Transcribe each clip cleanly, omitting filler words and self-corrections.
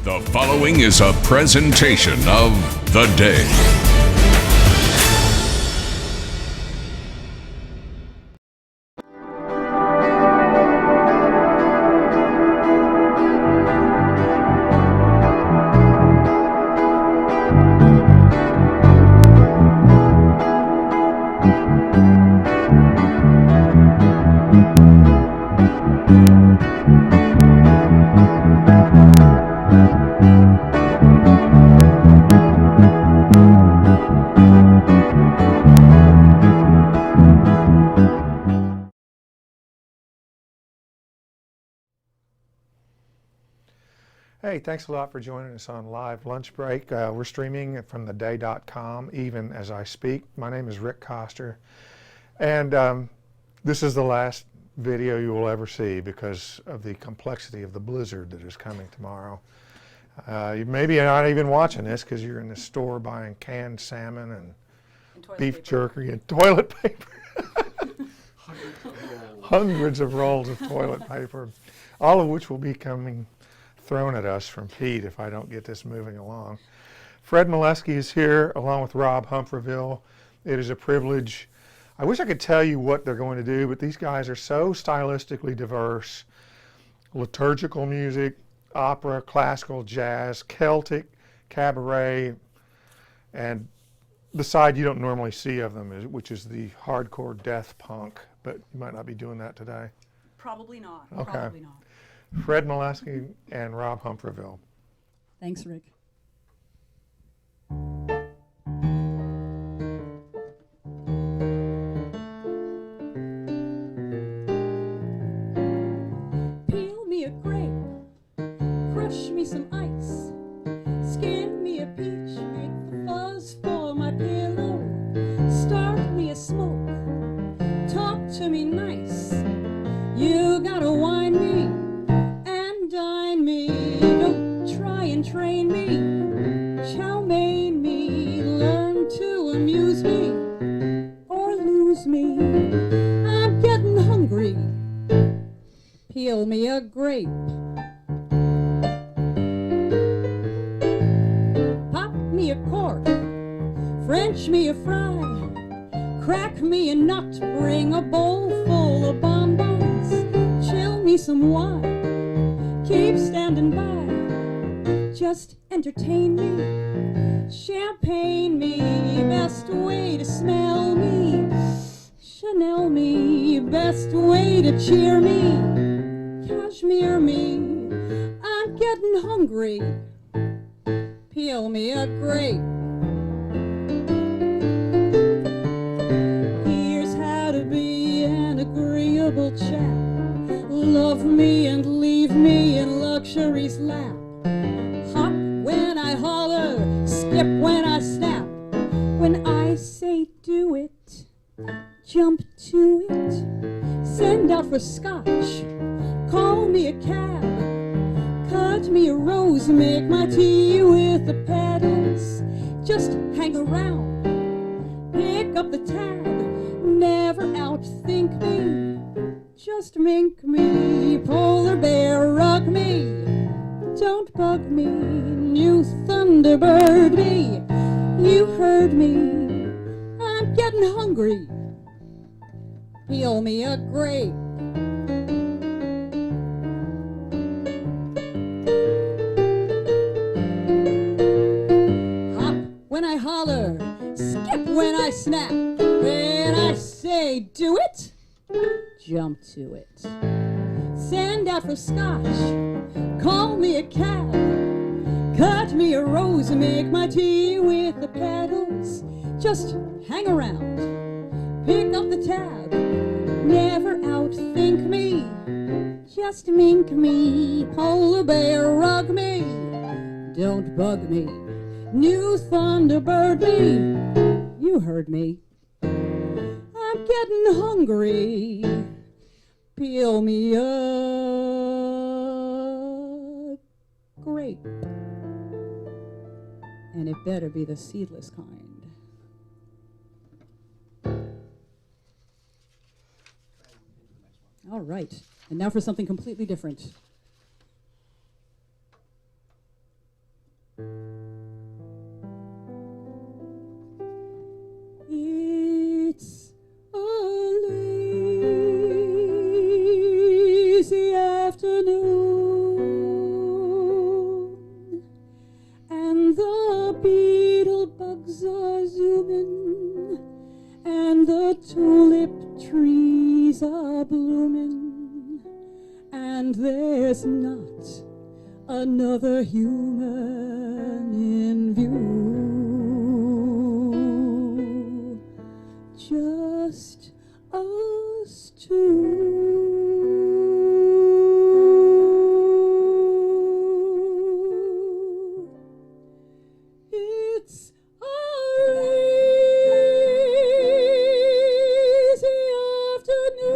The following is a presentation of The Day. Hey, thanks a lot for joining us on Live Lunch Break. We're streaming from theday.com even as I speak. My name is Rick Coster, and this is the last video you will ever see because of the complexity of the blizzard that is coming tomorrow. You maybe are not even watching this because you're in the store buying canned salmon and beef jerky and toilet paper. Hundreds of rolls of toilet paper, all of which will be coming thrown at us from Pete if I don't get this moving along. Fred Molesky is here along with Rob Humphreeville. It is a privilege. I wish I could tell you what they're going to do, but these guys are so stylistically diverse. Liturgical music, opera, classical, jazz, Celtic, cabaret, and the side you don't normally see of them, which is the hardcore death punk, but you might not be doing that today. Probably not. Okay. Probably not. Fred Molesky and Rob Humphreeville. Thanks, Rick. Peel me a grape, crush me some ice, skin me a peach, make the fuzz for my pillow, start me a smoke, talk to me nice, you gotta wine me and dine me, don't try and train me, chow mein me, learn to amuse me or lose me, I'm getting hungry, peel me a grape, pop me a cork, French me a fry, crack me a nut, bring a bowl full of bonbons, chill me some wine, keep standing by, just entertain me, champagne me, best way to smell me, Chanel me, best way to cheer me, cashmere me, I'm getting hungry, peel me a grape. Here's how to be an agreeable chap, love me and leave me in luxury's lap, hop when I holler, skip when I snap, when I say do it, jump to it, send out for scotch, call me a cab, cut me a rose, make my tea with the petals, just hang around, pick up the tab, never outthink me, just mink me, polar bear rug me, don't bug me, new thunderbird me, you heard me, I'm getting hungry, peel me a grape. Hop when I holler, skip when I snap, when I say do it, jump to it, send out for scotch, call me a cab, cut me a rose, make my tea with the petals, just hang around, pick up the tab, never outthink me, just mink me, polar bear rug me, don't bug me, new thunderbird me, you heard me, I'm getting hungry, peel me a grape, and it better be the seedless kind. All right, and now for something completely different. cars are zooming, and the tulip trees are blooming, and there's not another human in view, just us two. It's a lazy afternoon,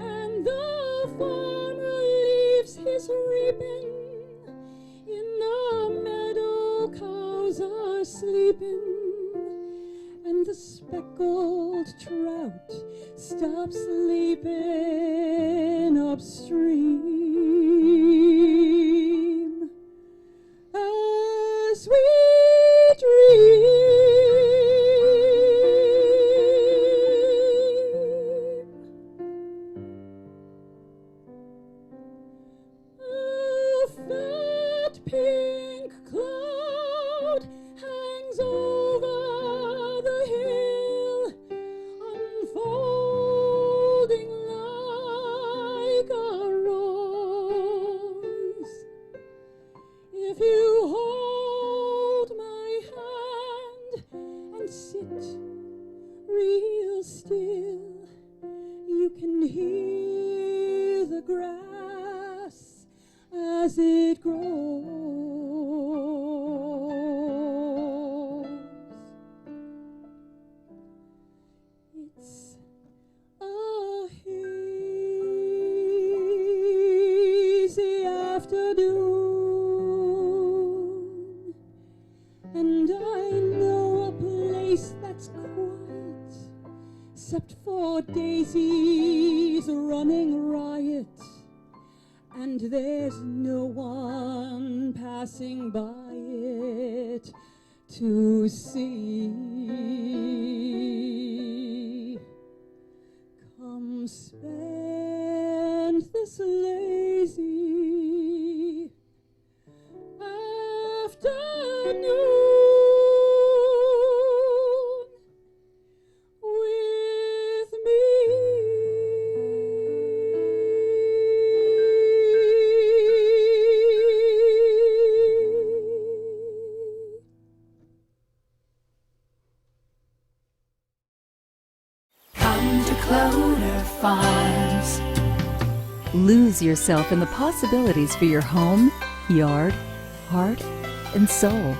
and the farmer leaves his reaping. In the meadow, cows are sleeping, and the speckled trout stops sleeping upstream as we dream. A fat pink cloud hangs over the hill, unfolding like a rose. If you hold my hand and sit real still, you can hear the grass as it grows. It's a hazy afternoon, and I know a place that's quiet, except for daisies running riot, and there's no one passing by it to see. Come spend this lazy afternoon with me. Come to Cloder Farms. Lose yourself in the possibilities for your home, yard, heart, and soul,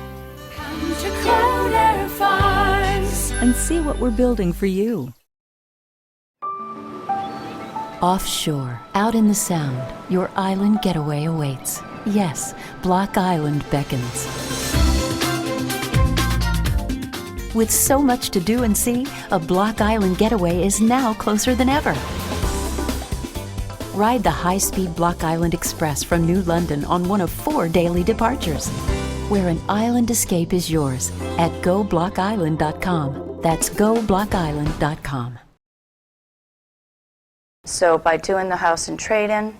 Come to Cloder Farms. and see what we're building for you. Offshore, out in the Sound, your island getaway awaits. Yes, Block Island beckons. With so much to do and see, a Block Island getaway is now closer than ever. Ride the high-speed Block Island Express from New London on one of 4 daily departures, where an island escape is yours at GoBlockIsland.com. That's GoBlockIsland.com. So by doing the house and trade-in,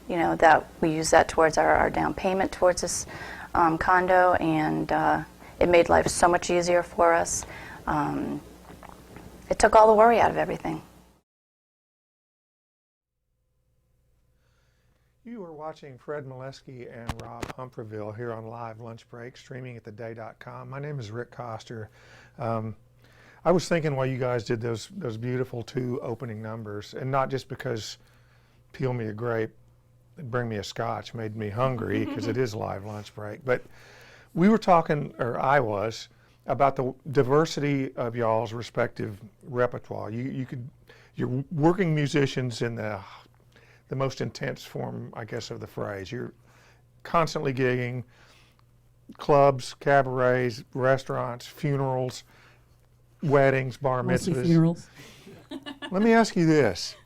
you know, that we use that towards our down payment towards this condo, and it made life so much easier for us. It took all the worry out of everything. You are watching Fred Molesky and Rob Humperville here on Live Lunch Break, streaming at theday.com. My name is Rick Coster. I was thinking while you guys did those beautiful 2 opening numbers, and not just because Peel Me a Grape and Bring Me a Scotch made me hungry, because it is Live Lunch Break, but we were talking, or I was, about the diversity of y'all's respective repertoire. You're working musicians in the most intense form, I guess, of the phrase. You're constantly gigging, clubs, cabarets, restaurants, funerals, weddings, bar Mostly mitzvahs. funerals. Let me ask you this,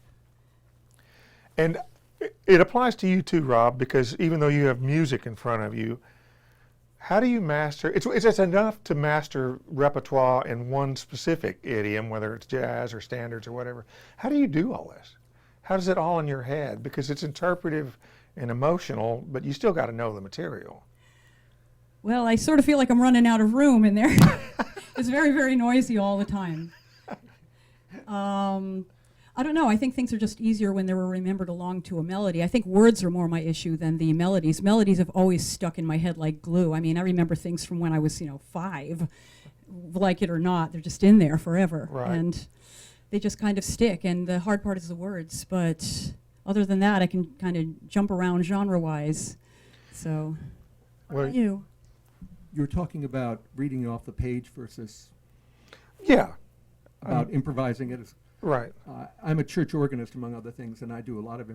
and it applies to you too, Rob, because even though you have music in front of you, how do you master, it's enough to master repertoire in one specific idiom, whether it's jazz or standards or whatever. How do you do all this? How does it all in your head? Because it's interpretive and emotional, but you still got to know the material. Well, I sort of feel like I'm running out of room in there. It's very, very noisy all the time. I don't know. I think things are just easier when they were remembered along to a melody. I think words are more my issue than the melodies. Melodies have always stuck in my head like glue. I mean, I remember things from when I was, 5. Like it or not, they're just in there forever. Right. And they just kind of stick. And the hard part is the words. But other than that, I can kind of jump around genre-wise. So, what about you? You were talking about reading off the page versus Yeah. about improvising it. Right. I'm a church organist, among other things, and I do a lot of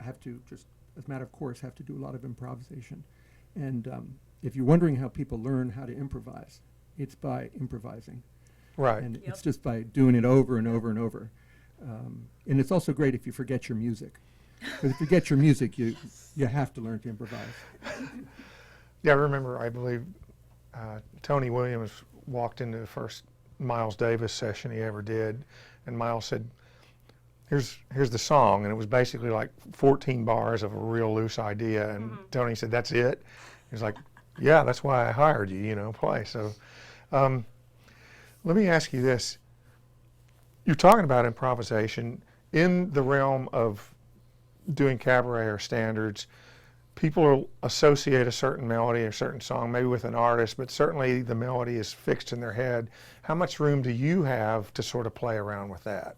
have to, just as a matter of course, have to do a lot of improvisation. And if you're wondering how people learn how to improvise, it's by improvising. Right. And it's just by doing it over and over and over. And it's also great if you forget your music. Because if you forget your music, you have to learn to improvise. Yeah, I remember, I believe, Tony Williams walked into the first Miles Davis session he ever did, and Miles said, here's the song, and it was basically like 14 bars of a real loose idea, and Tony said, that's it? He was like, yeah, that's why I hired you, play. So let me ask you this. You're talking about improvisation in the realm of doing cabaret or standards. People associate a certain melody or a certain song, maybe with an artist, but certainly the melody is fixed in their head. How much room do you have to sort of play around with that?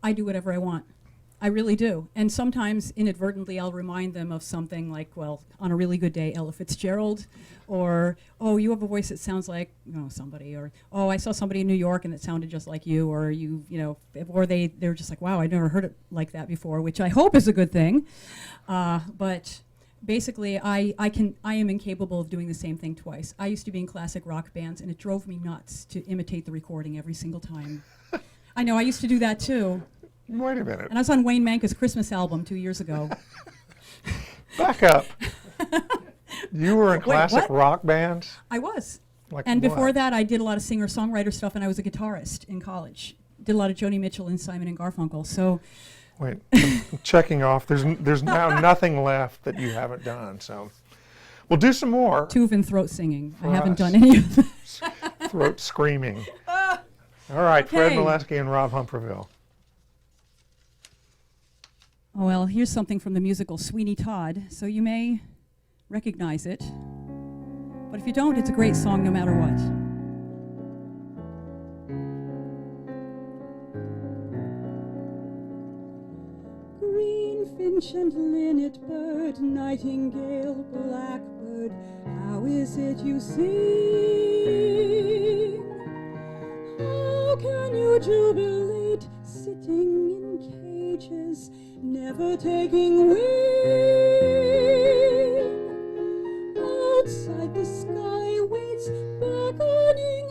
I do whatever I want. I really do. And sometimes inadvertently I'll remind them of something like, well, on a really good day, Ella Fitzgerald, or, oh, you have a voice that sounds like, somebody, or, oh, I saw somebody in New York and it sounded just like you, or or they're just like, wow, I never heard it like that before, which I hope is a good thing. But basically I am incapable of doing the same thing twice. I used to be in classic rock bands and it drove me nuts to imitate the recording every single time. I know, I used to do that too. Wait a minute. And I was on Wayne Manca's Christmas album 2 years ago. Back up. You were in classic what? rock bands? I was. Like And what? before that, I did a lot of singer-songwriter stuff, and I was a guitarist in college. Did a lot of Joni Mitchell and Simon and Garfunkel. So, Wait, I'm checking off. There's now nothing left that you haven't done. So we'll do some more. Tuvan throat singing. For I haven't us. done any of that. Throat screaming. All right, Fred Okay. Molesky and Rob Humperville. Oh, well, here's something from the musical Sweeney Todd, so you may recognize it. But if you don't, it's a great song no matter what. Greenfinch and linnet bird, nightingale, blackbird, how is it you sing? How can you jubilate sitting in cages, never taking wing? Outside the sky waits beckoning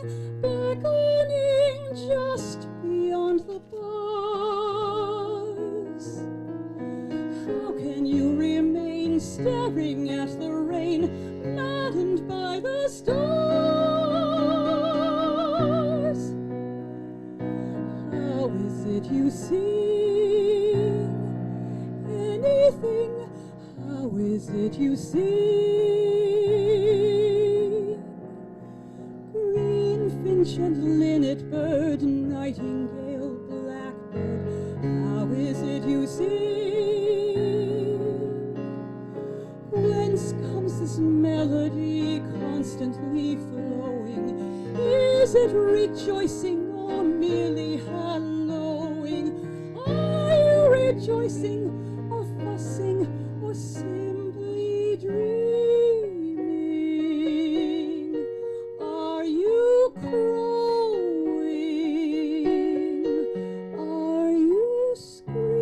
just beyond the bars. How can you remain staring at the rain, maddened by the stars? How is it you sing anything? How is it you sing? Greenfinch and linnet bird, nightingale, blackbird, how is it you sing? Whence comes this melody constantly flowing? Is it rejoicing or merely hallowing? Are you rejoicing or fussing or simply dreaming? Are you crowing? Are you screaming?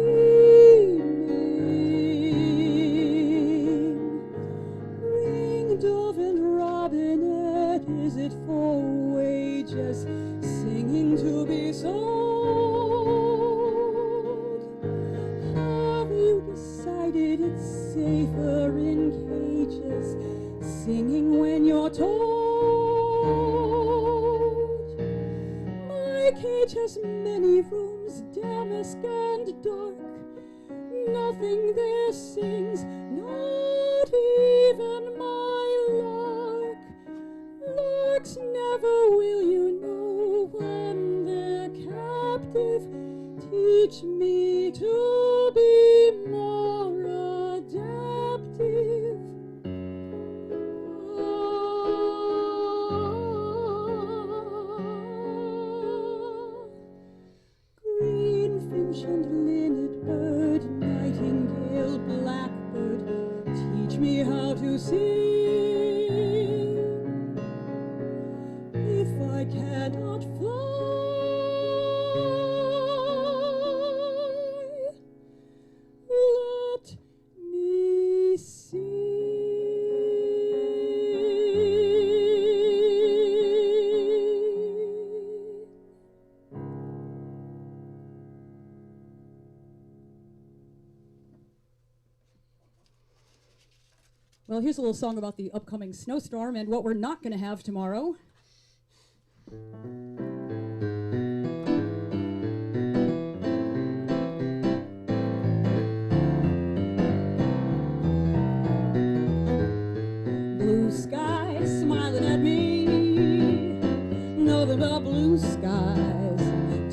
Ring, dove, and robinet, is it for wages, singing to be sold? Have you decided it's safer in cages, singing when you're told? My cage has many rooms, damask and dark. Nothing there sings, not even my lark. to be more adaptive. Greenfinch and linnet bird, nightingale, blackbird, teach me how to sing. If I cannot fly, let me sing. Well, here's a little song about the upcoming snowstorm and what we're not going to have tomorrow. Blue skies smiling at me, nothing but blue skies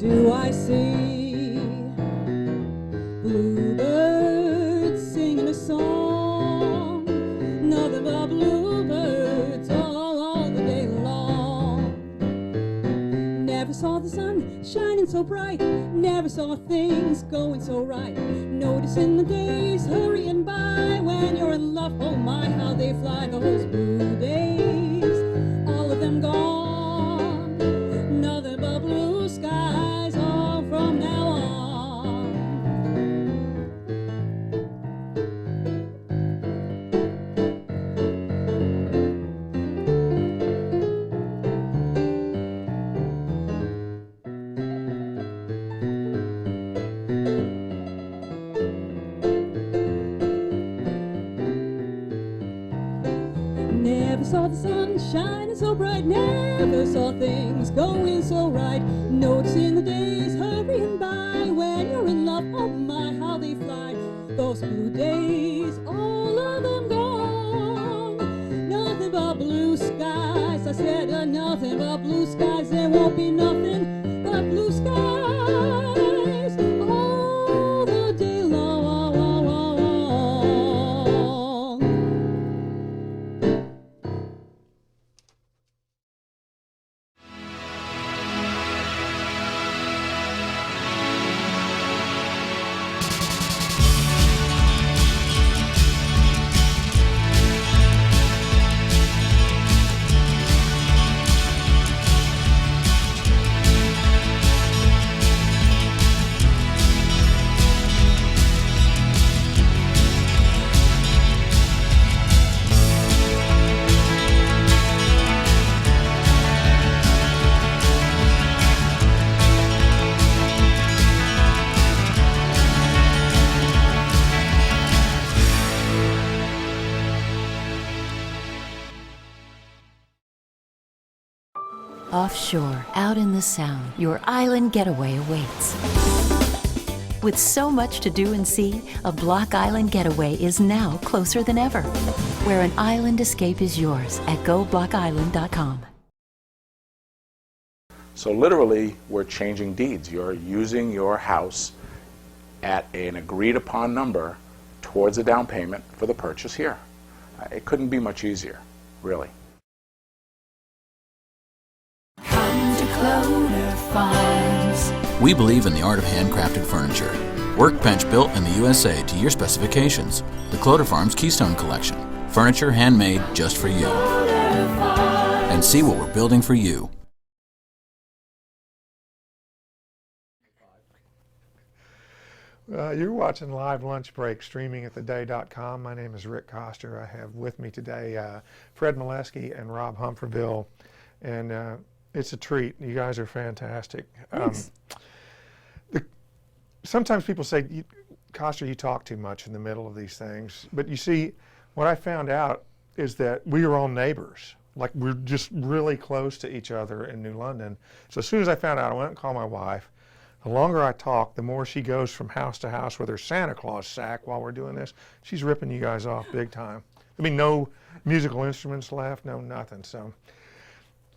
do I see. Bluebirds singing a song, nothing but bluebirds all the day long. Never saw the sun shining so bright, never saw things going so right. Noticing the days hurrying by when you're in love, oh my, how they fly. Those blue days, all of them gone, nothing but blue skies all from now on. Never saw the sun shining so bright, never saw things going so right. Noticing the days hurrying by when you're in love, oh my, how they fly. Those blue days, all of them gone, nothing but blue skies. I said nothing but blue skies, there won't be nothing but blue skies all the day long. Offshore, out in the Sound, your island getaway awaits. With so much to do and see, a Block Island getaway is now closer than ever. Where an island escape is yours at GoBlockIsland.com. So literally, we're changing deeds. You're using your house at an agreed upon number towards a down payment for the purchase here. It couldn't be much easier, really. Come to Cloder Farms. We believe in the art of handcrafted furniture. Workbench built in the USA to your specifications. The Cloder Farms Keystone Collection. Furniture handmade just for you. And see what we're building for you. You're watching Live Lunch Break, streaming at theday.com. My name is Rick Coster. I have with me today Fred Molesky and Rob Humphreeville, and it's a treat. You guys are fantastic. Sometimes people say, Coster, you talk too much in the middle of these things. But you see, what I found out is that we are all neighbors. Like, we're just really close to each other in New London. So as soon as I found out, I went and called my wife. The longer I talk, the more she goes from house to house with her Santa Claus sack while we're doing this. She's ripping you guys off big time. I mean, no musical instruments left, no nothing. So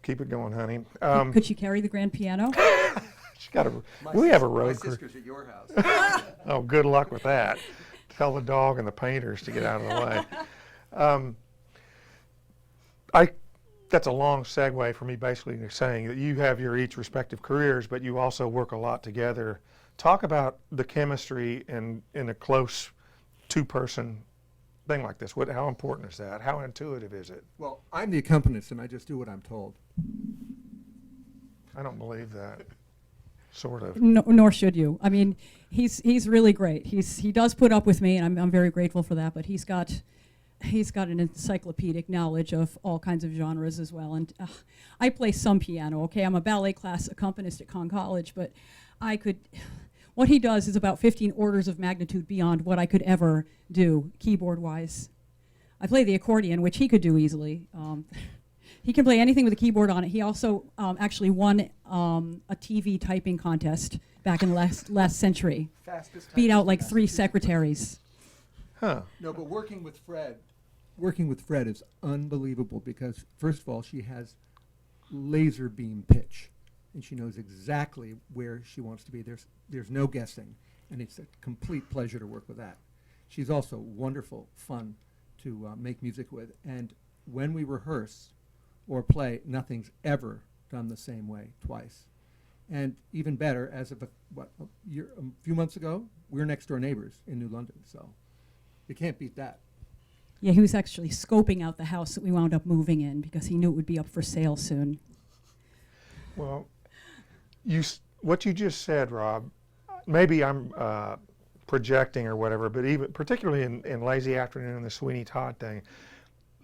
keep it going, honey. Could she carry the grand piano? She's got we have a road My crew. sister's at your house. Oh, good luck with that. Tell the dog and the painters to get out of the way. That's a long segue for me, basically saying that you have your each respective careers, but you also work a lot together. Talk about the chemistry in a close two-person thing like this. How important is that? How intuitive is it? Well, I'm the accompanist, and I just do what I'm told. I don't believe that. Sort of. No, nor should you. I mean, he's really great. He does put up with me, and I'm very grateful for that. But he's got an encyclopedic knowledge of all kinds of genres as well. And I play some piano. Okay, I'm a ballet class accompanist at Conn College, but what he does is about 15 orders of magnitude beyond what I could ever do keyboard-wise. I play the accordion, which he could do easily. He can play anything with a keyboard on it. He also actually won a TV typing contest back in the last century. Fastest Beat typist out like in 3 Massachusetts. secretaries. Huh. No, but working with Fred is unbelievable because, first of all, she has laser beam pitch, and she knows exactly where she wants to be. There's no guessing, and it's a complete pleasure to work with that. She's also wonderful, fun to make music with, and when we rehearse or play, nothing's ever done the same way twice. And even better, as of a few months ago, we were next door neighbors in New London, so you can't beat that. Yeah, he was actually scoping out the house that we wound up moving in because he knew it would be up for sale soon. Well, what you just said, Rob, maybe I'm projecting or whatever, but even particularly in Lazy Afternoon and the Sweeney Todd thing,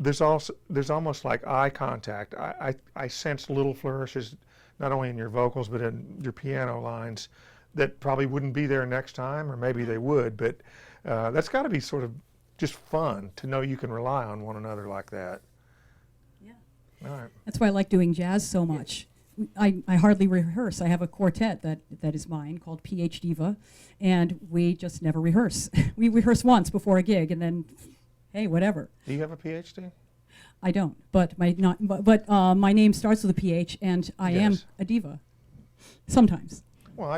there's almost like eye contact. I sense little flourishes, not only in your vocals but in your piano lines, that probably wouldn't be there next time, or maybe they would. But that's got to be sort of just fun to know you can rely on one another like that. Yeah. All right. That's why I like doing jazz so much. I hardly rehearse. I have a quartet that is mine called PH Diva, and we just never rehearse. We rehearse once before a gig, and then, hey, whatever. Do you have a PhD? I don't, but my name starts with a PH, and I am Yes. a diva. Sometimes. Well,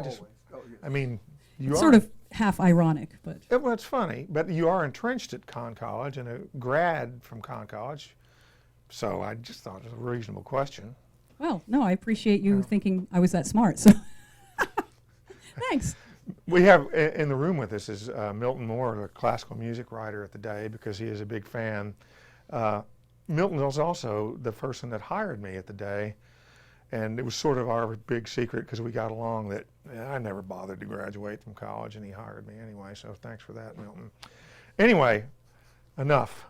I mean, you It's are sort of half ironic, but Well, it's funny, but you are entrenched at Conn College and a grad from Conn College, so I just thought it was a reasonable question. well, no, I appreciate you thinking I was that smart. So, thanks. We have in the room with us is Milton Moore, the classical music writer at the Day, because he is a big fan. Milton was also the person that hired me at the Day, and it was sort of our big secret because we got along that I never bothered to graduate from college, and he hired me anyway, so thanks for that, Milton. Anyway, enough.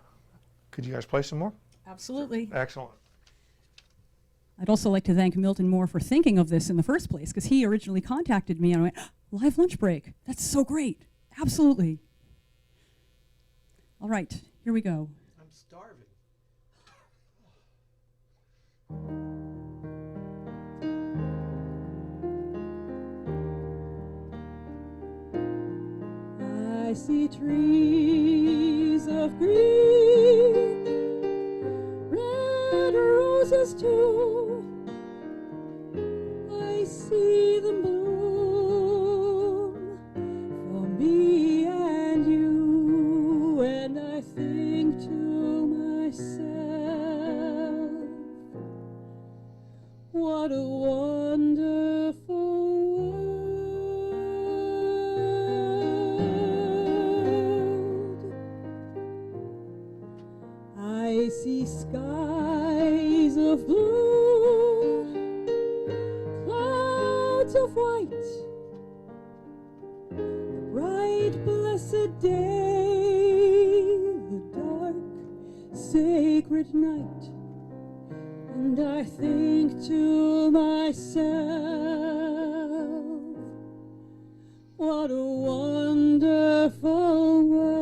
Could you guys play some more? Absolutely. Excellent. I'd also like to thank Milton Moore for thinking of this in the first place, because he originally contacted me and I went, live lunch break. That's so great. Absolutely. All right, here we go. I'm starving. I see trees of green, red roses too. I see them bloom for me and you, and I think to myself, what a wonderful I see skies of blue, clouds of white, the bright blessed day, the dark sacred night, and I think to myself, what a wonderful world.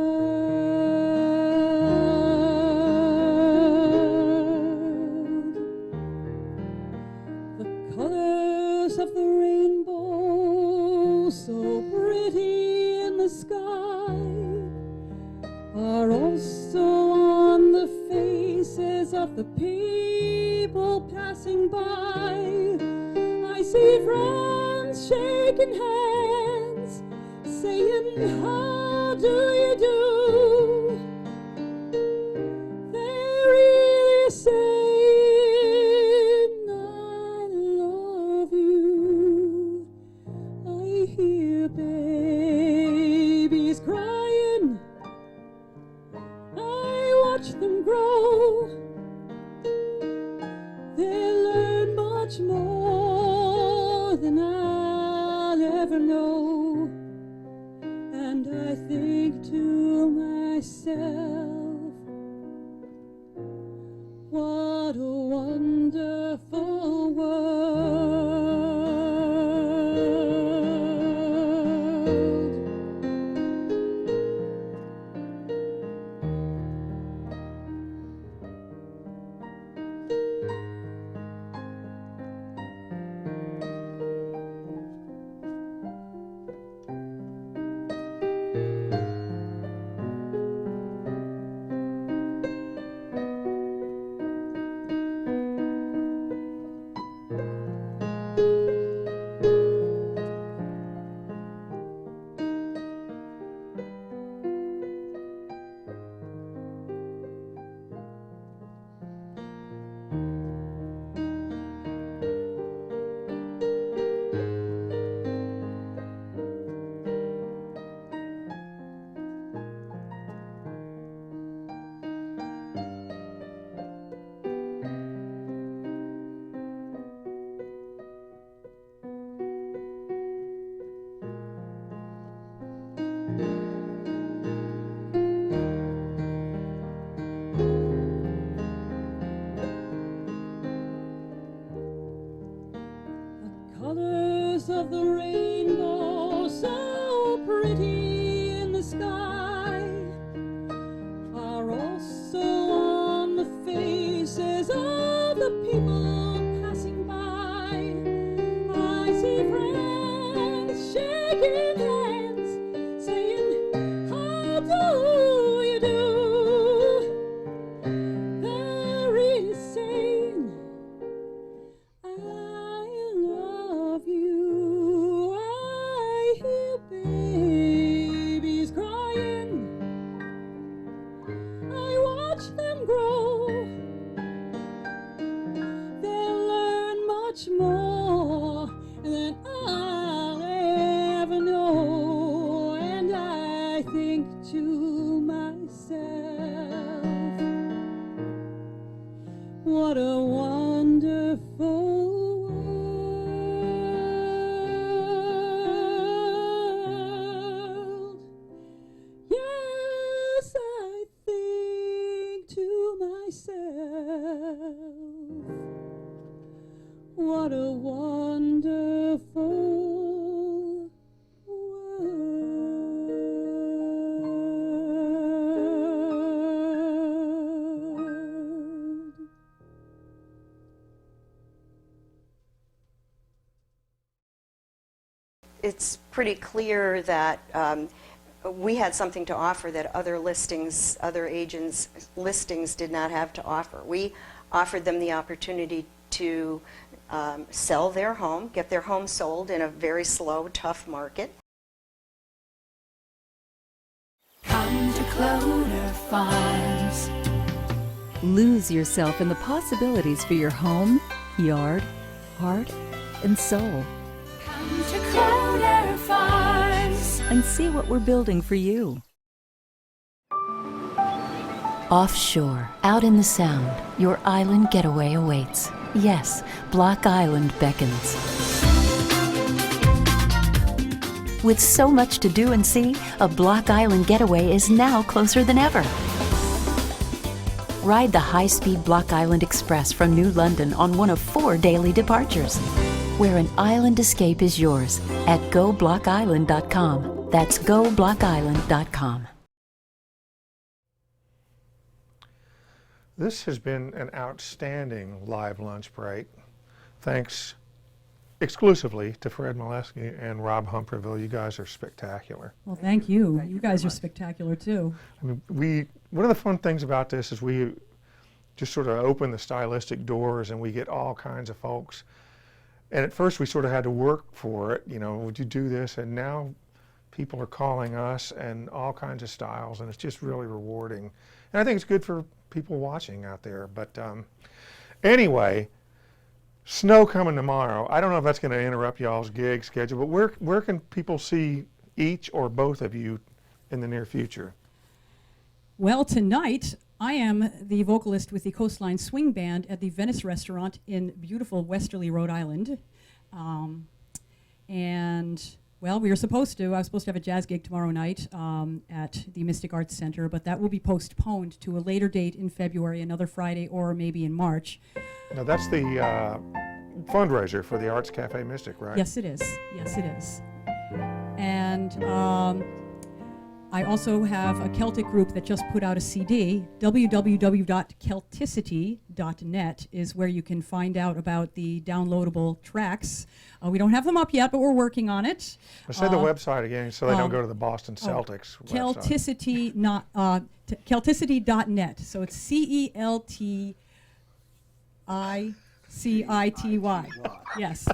Of the rainbow, so pretty in the sky, are also on the faces of the people passing by. I see friends shaking hands, saying, how do you do? They're really saying, I love you. I hear babies crying, I watch them grow. They learn much more than I'll ever know. And I think to myself, what a wonderful world. Colors of the rainbow, so pretty in the sky, are also on the faces of the people passing by. I see friends shaking hands, saying, how do you do? They're really saying, I love you. I hear babies crying, I watch them grow. They'll learn much more than I'll ever know. And I think to myself, what a wonderful world. Yes, I think to myself, what a wonderful world. It's pretty clear that we had something to offer that other listings, other agents' listings did not have to offer. We offered them the opportunity to sell their home, get their home sold in a very slow, tough market. Come to Cloder Farms. Lose yourself in the possibilities for your home, yard, heart, and soul. Come to Cloder Farms. And see what we're building for you. Offshore, out in the Sound, your island getaway awaits. Yes, Block Island beckons. With so much to do and see, a Block Island getaway is now closer than ever. Ride the high-speed Block Island Express from New London on one of 4 daily departures, where an island escape is yours at GoBlockIsland.com. That's GoBlockIsland.com. This has been an outstanding live lunch break. Thanks exclusively to Fred Molesky and Rob Humperville. You guys are spectacular. Well, thank you. You guys are spectacular too. I mean, one of the fun things about this is we just sort of open the stylistic doors and we get all kinds of folks And at first we sort of had to work for it, would you do this? And now people are calling us and all kinds of styles, and it's just really rewarding. And I think it's good for people watching out there. But anyway, snow coming tomorrow. I don't know if that's going to interrupt y'all's gig schedule, but where can people see each or both of you in the near future? Well, tonight I am the vocalist with the Coastline Swing Band at the Venice Restaurant in beautiful Westerly, Rhode Island. Well, I was supposed to have a jazz gig tomorrow night at the Mystic Arts Center, but that will be postponed to a later date in February, another Friday, or maybe in March. Now that's the fundraiser for the Arts Cafe Mystic, right? Yes, it is. Yes, it is. And I also have a Celtic group that just put out a CD. www.celticity.net is where you can find out about the downloadable tracks. We don't have them up yet, but we're working on it. Say the website again so they don't go to the Boston Celtics website. Celticity.net. So it's CELTICITY. Yes.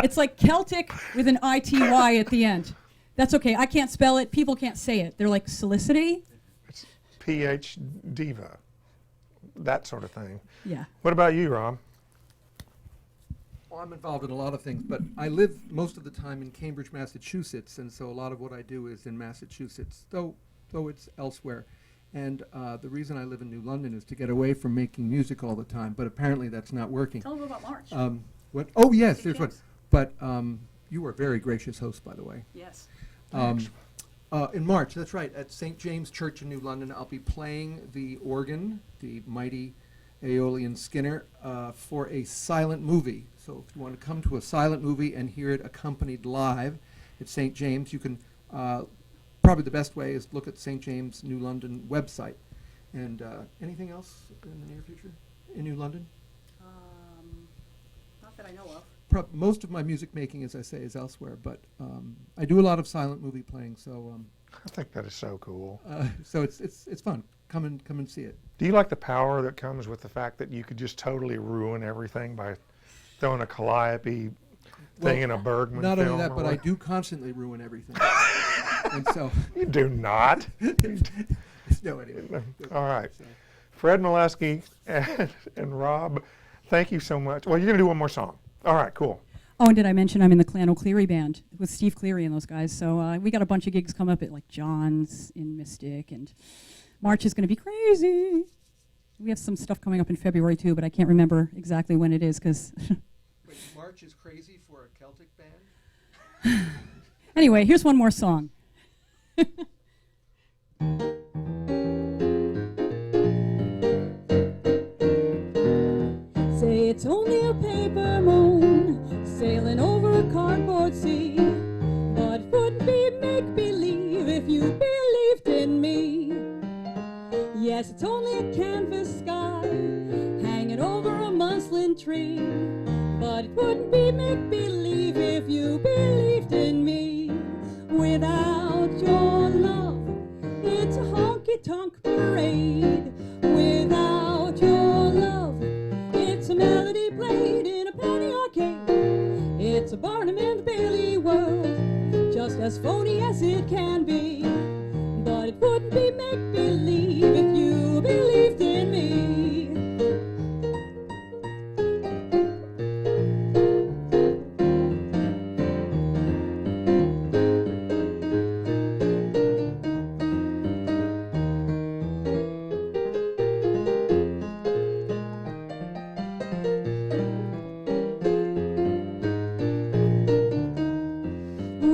It's like Celtic with an ITY at the end. That's okay. I can't spell it. People can't say it. They're like Solicity. It's PH Diva, that sort of thing. Yeah. What about you, Rob? Well, I'm involved in a lot of things, but I live most of the time in Cambridge, Massachusetts, and so a lot of what I do is in Massachusetts, though it's elsewhere. And the reason I live in New London is to get away from making music all the time, but apparently that's not working. Tell them about March. What? Oh, yes, there's one. But you are a very gracious host, by the way. Yes. In March, that's right, at St. James Church in New London, I'll be playing the organ, the mighty Aeolian Skinner, for a silent movie. So if you want to come to a silent movie and hear it accompanied live at St. James, you can, probably the best way is look at St. James New London website. And anything else in the near future in New London? Not that I know of. Most of my music making, as I say, is elsewhere, but I do a lot of silent movie playing, so I think that is so cool. so it's fun. Come and see it. Do you like the power that comes with the fact that you could just totally ruin everything by throwing a Calliope thing in a Bergman Not film? only that, but I do constantly ruin everything. And so you do not. No, anyway. All right. So. Fred Molesky and Rob, thank you so much. Well, you're going to do one more song. All right, cool. Oh, and did I mention I'm in the Clan O'Cleary band with Steve Cleary and those guys? So we got a bunch of gigs come up at like John's in Mystic, and March is going to be crazy. We have some stuff coming up in February too, but I can't remember exactly when it is because. Wait, March is crazy for a Celtic band? Anyway, here's one more song. Say it's only a paper moon sailing over a cardboard sea, but wouldn't be make-believe if you believed in me. Yes, it's only a canvas sky hanging over a muslin tree, but it wouldn't be make-believe if you believed in me. Without your love, it's a honky-tonk parade. Without your love, it's a melody played in a penny arcade. It's a Barnum and Bailey world, just as phony as it can be. But it wouldn't be make-believe if you believed in me.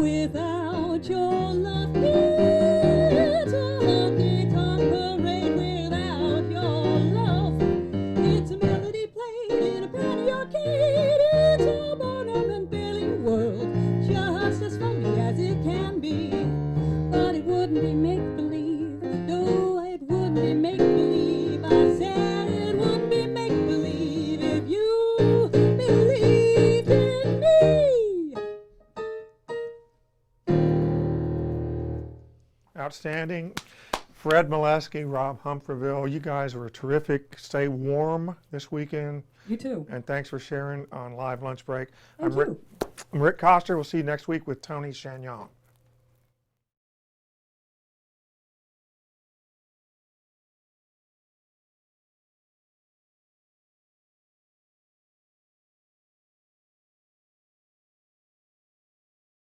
Without your love, it's a honky-tonk parade. Without your love, it's a melody played in a penny arcade. It's a Barnum and Bailey world, just as funny as it can be. But it wouldn't be make-believe. No, it wouldn't be make-believe. I said it wouldn't be make-believe if you believed in me. Outstanding. Fred Molesky, Rob Humphreysville, you guys were terrific. Stay warm this weekend. You too. And thanks for sharing on Live Lunch Break. Thank you. I'm Rick Coster. We'll see you next week with Tony Chagnon.